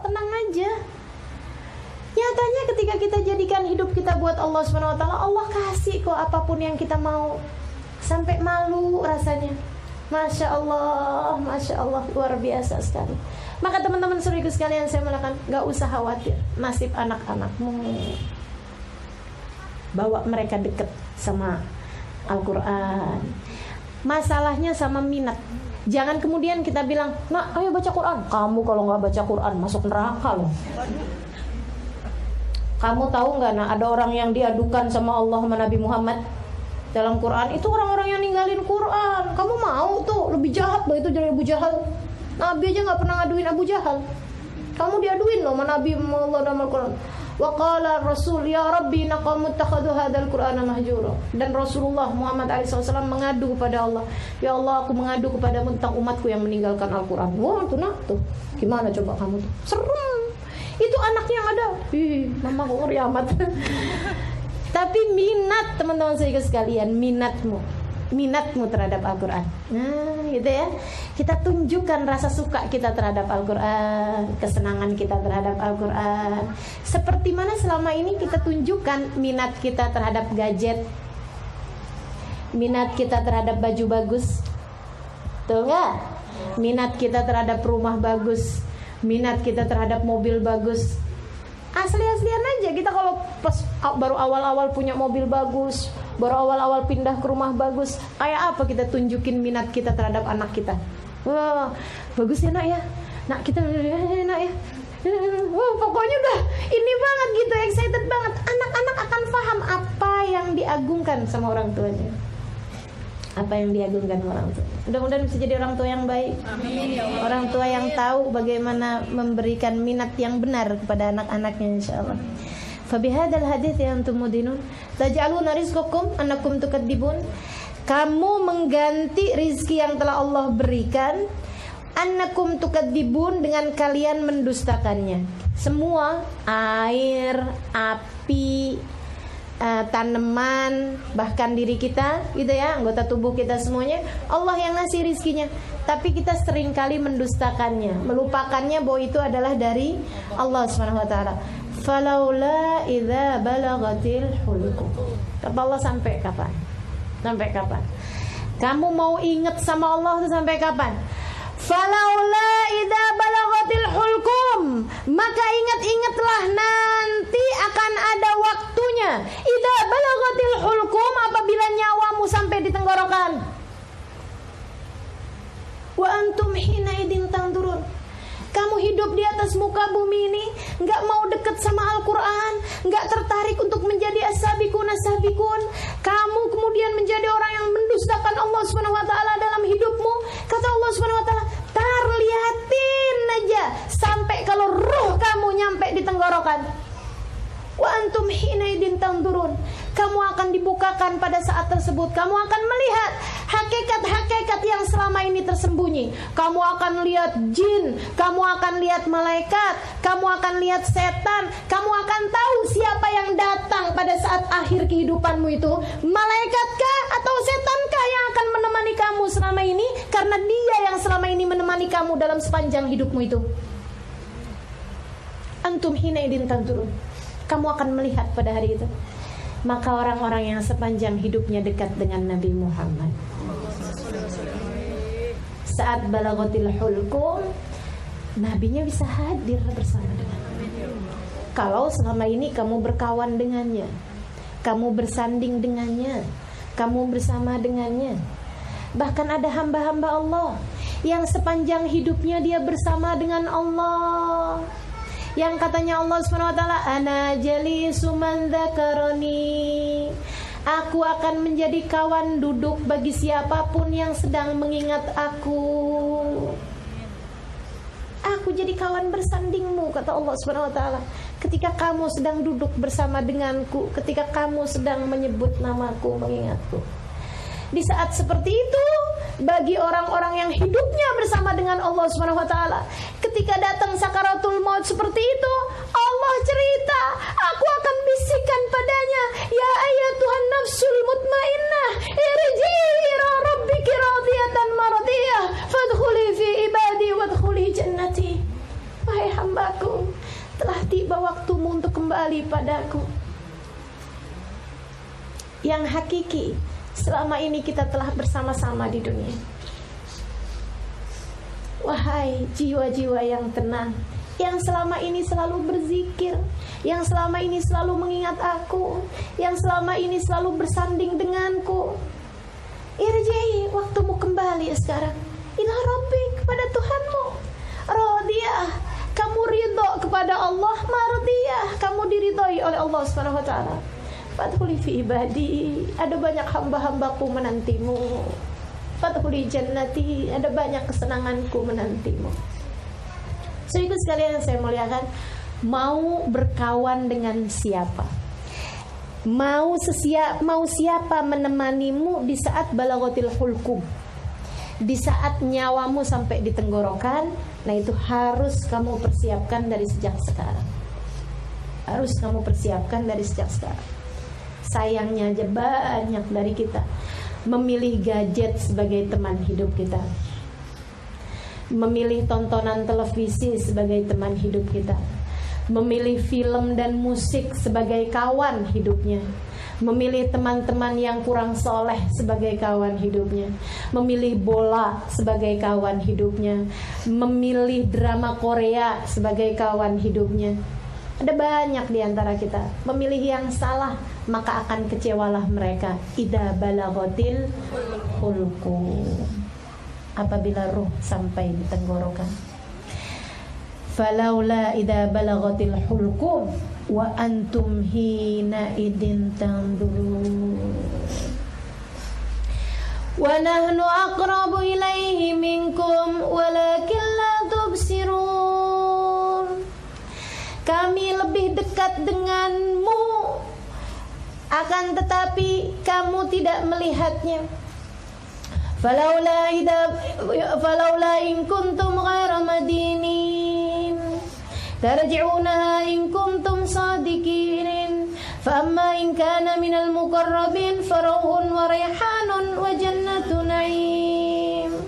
tenang aja. Nyatanya ketika kita jadikan hidup kita buat Allah SWT, Allah kasih kok apapun yang kita mau. Sampai malu rasanya. Masya Allah, luar biasa sekali. Maka teman-teman saudaraku sekalian, saya mengatakan gak usah khawatir nasib anak-anakmu. Bawa mereka deket sama Al-Quran. Masalahnya sama minat. Jangan kemudian kita bilang, nak ayo baca Quran. Kamu kalau gak baca Quran masuk neraka loh. Kamu tahu nggak, nah ada orang yang diadukan sama Allah sama Nabi Muhammad dalam Quran, itu orang-orang yang ninggalin Quran. Kamu mau tuh lebih jahat loh itu dari Abu Jahal. Nabi aja nggak pernah ngaduin Abu Jahal. Kamu diaduin loh sama Nabi Allah dalam Quran. Wa qala Rasul ya Rabbi naqam muttakhadhu hadzal Qur'ana mahjura. Dan Rasulullah Muhammad SAW mengadu kepada Allah, ya Allah aku mengadu kepadamu tentang umatku yang meninggalkan Al-Quran. Wah tuh nak tuh, gimana coba kamu tuh? Serem. Itu anaknya yang ada. Mama kok ngeri amat. Tapi minat teman-teman saya sekalian, minatmu terhadap Al-Quran. Nah gitu ya. Kita tunjukkan rasa suka kita terhadap Al-Quran, kesenangan kita terhadap Al-Quran. Seperti mana selama ini kita tunjukkan minat kita terhadap gadget, minat kita terhadap baju bagus. Tuh enggak? Minat kita terhadap rumah bagus, minat kita terhadap mobil bagus. Asli-aslian aja kita kalau pas baru awal-awal punya mobil bagus, baru awal-awal pindah ke rumah bagus, kayak apa kita tunjukin minat kita terhadap anak kita. Wah, bagus ya nak ya. Nak kita nak ya. Wah, pokoknya udah ini banget gitu, excited banget. Anak-anak akan paham apa yang diagungkan sama orang tuanya. Apa yang diagungkan orang tua. Mudah-mudahan bisa jadi orang tua yang baik. Amin, ya Allah. Orang tua yang tahu bagaimana memberikan minat yang benar kepada anak-anaknya insyaallah. Fa bihadzal hadits yang tumudinun taj'aluna rizqakum annakum tukadzibun. Kamu mengganti rizki yang telah Allah berikan, annakum tukadzibun, dengan kalian mendustakannya. Semua air, api, tanaman, bahkan diri kita gitu ya, anggota tubuh kita semuanya Allah yang ngasih rizkinya. Tapi kita seringkali mendustakannya, melupakannya bahwa itu adalah dari Allah SWT. Falaula idza balagatil hulqum. Kata Allah, sampai kapan? Sampai kapan? Kamu mau ingat sama Allah itu sampai kapan? Falaula idza balagatil hulqum, maka ingat-ingatlah nanti akan ada waktunya. Idza balagatil hulqum, apabila nyawamu sampai di tenggorokan. Wa antum hina idin tandurun. Kamu hidup di atas muka bumi ini, nggak mau deket sama Al-Quran, nggak tertarik untuk menjadi as-sabiqun as-sabiqun. Kamu kemudian menjadi orang yang mendustakan Allah SWT dalam hidupmu. Kata Allah SWT, tar liatin aja sampai kalau ruh kamu nyampe di tenggorokan. Wa antum hina idin tandurun. Kamu akan dibukakan pada saat tersebut. Kamu akan melihat hakikat-hakikat yang selama ini tersembunyi. Kamu akan lihat jin, kamu akan lihat malaikat, kamu akan lihat setan. Kamu akan tahu siapa yang datang pada saat akhir kehidupanmu itu. Malaikatkah atau setankah yang akan menemani kamu selama ini? Karena dia yang selama ini menemani kamu dalam sepanjang hidupmu itu. Antum hina idin tandurun. Kamu akan melihat pada hari itu. Maka orang-orang yang sepanjang hidupnya dekat dengan Nabi Muhammad, saat balaghatil hulqum, nabinya bisa hadir bersama dengannya. Kalau selama ini kamu berkawan dengannya, kamu bersanding dengannya, kamu bersama dengannya. Bahkan ada hamba-hamba Allah yang sepanjang hidupnya dia bersama dengan Allah, yang katanya Allah SWT, ana jalisu man dzakarani, aku akan menjadi kawan duduk bagi siapapun yang sedang mengingat aku. Aku jadi kawan bersandingmu, kata Allah SWT, ketika kamu sedang duduk bersama denganku, ketika kamu sedang menyebut namaku, mengingatku. Di saat seperti itu, bagi orang-orang yang hidupnya bersama dengan Allah SWT, ketika datang sakaratul maut seperti itu, Allah cerita, aku akan bisikan padanya, ya ayyatuhan nafsul mutmainnah, irji'i ila rabbiki radiyatan mardiyah, fadkhuli fi ibadi wadkhuli jannati. Wahai hambaku, untuk kembali padaku yang hakiki. Selama ini kita telah bersama-sama di dunia. Wahai jiwa-jiwa yang tenang, yang selama ini selalu berzikir, yang selama ini selalu mengingat aku, yang selama ini selalu bersanding denganku, irji'i, waktumu kembali sekarang ila rabbik, kepada Tuhanmu. Radiyah, kamu ridho kepada Allah. Mardiyah, kamu diridhoi oleh Allah Subhanahu wa taala. Fadkhuli fi ibadi, ada banyak hamba-hambaku menantimu. Fadkhuli jannati, ada banyak kesenanganku menantimu. Saudaraku sekalian yang saya muliakan, mau berkawan dengan siapa? Mau siapa menemanimu di saat balaghatil hulqum, di saat nyawamu sampai di tenggorokan? Nah, itu harus kamu persiapkan dari sejak sekarang. Harus kamu persiapkan dari sejak sekarang. Sayangnya aja banyak dari kita memilih gadget sebagai teman hidup kita, memilih tontonan televisi sebagai teman hidup kita, memilih film dan musik sebagai kawan hidupnya, memilih teman-teman yang kurang soleh sebagai kawan hidupnya, memilih bola sebagai kawan hidupnya, memilih drama Korea sebagai kawan hidupnya. Ada banyak di antara kita memilih yang salah, maka akan kecewalah mereka. Idza balaghatil hulqum, apabila ruh sampai di tenggorokan. Falaula idza balaghatil hulqum wa antum hina idin tanzurun wa nahnu aqrabu ilaihi minkum walakin la tubsirun. Kami lebih dekat denganmu, akan tetapi kamu tidak melihatnya. Falaula in kuntum ghaira madinin tarji'unaha in kuntum sadiqin. Fa amma in kana minal muqarrabin farauhun wa rayhanun wa jannatu na'im.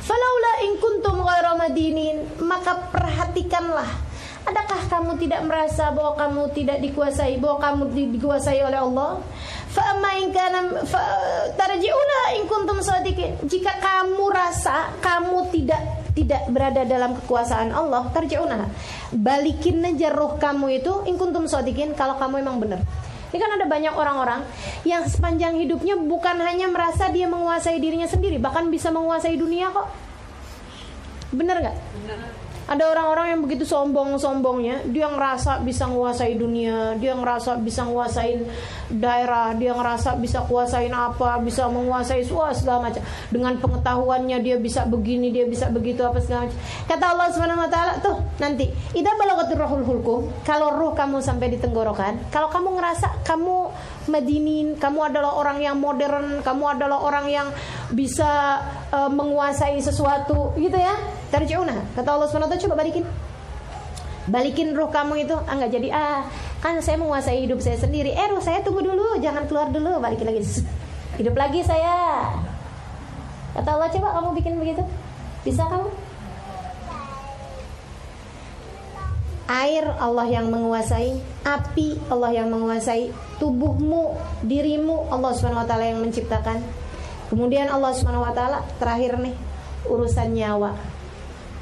Falaula in kuntum ghaira madinin, maka perhatikanlah, adakah kamu tidak merasa bahwa kamu tidak dikuasai, bahwa kamu dikuasai oleh Allah? Fa amma in kana tarji'una in kuntum shadiqin. Jika kamu rasa kamu tidak berada dalam kekuasaan Allah, tarji'una, balikin aja roh kamu itu in kuntum shadiqin, kalau kamu memang benar. Ini kan ada banyak orang-orang yang sepanjang hidupnya bukan hanya merasa dia menguasai dirinya sendiri, bahkan bisa menguasai dunia kok. Benar gak? Benar. Ada orang-orang yang begitu sombong-sombongnya, dia ngerasa bisa menguasai dunia, dia ngerasa bisa menguasai daerah, dia ngerasa bisa kuasain apa, bisa menguasai segala macam. Dengan pengetahuannya dia bisa begini, dia bisa begitu, apa segala macam. Kata Allah Subhanahu wa taala, tuh nanti idza balaghatir ruhul hulqum, kalau ruh kamu sampai di tenggorokan, kalau kamu ngerasa kamu madinin, kamu adalah orang yang modern, kamu adalah orang yang bisa menguasai sesuatu gitu ya, tarji'una, kata Allah Subhanahu wa taala, coba balikin ruh kamu itu. Enggak jadi, kan saya menguasai hidup saya sendiri. Ruh saya tunggu dulu, jangan keluar dulu, balikin lagi, hidup lagi saya. Kata Allah, coba kamu bikin begitu, bisa kamu? Air Allah yang menguasai, api Allah yang menguasai, tubuhmu, dirimu Allah Subhanahu wa taala yang menciptakan. Kemudian Allah Subhanahu wa taala terakhir nih, urusan nyawa,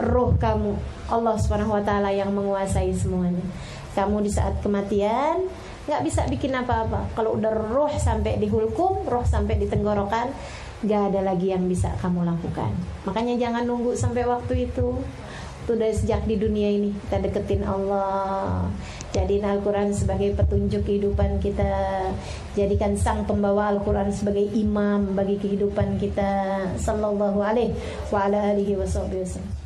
ruh kamu, Allah Subhanahu wa taala yang menguasai semuanya. Kamu di saat kematian gak bisa bikin apa-apa. Kalau udah ruh sampai di hulqum, ruh sampai di tenggorokan, gak ada lagi yang bisa kamu lakukan. Makanya jangan nunggu sampai waktu itu. Itu dari sejak di dunia ini kita deketin Allah. Jadiin Al-Quran sebagai petunjuk kehidupan kita. Jadikan sang pembawa Al-Quran sebagai imam bagi kehidupan kita. Sallallahu alaihi wa ala alihi wasallam.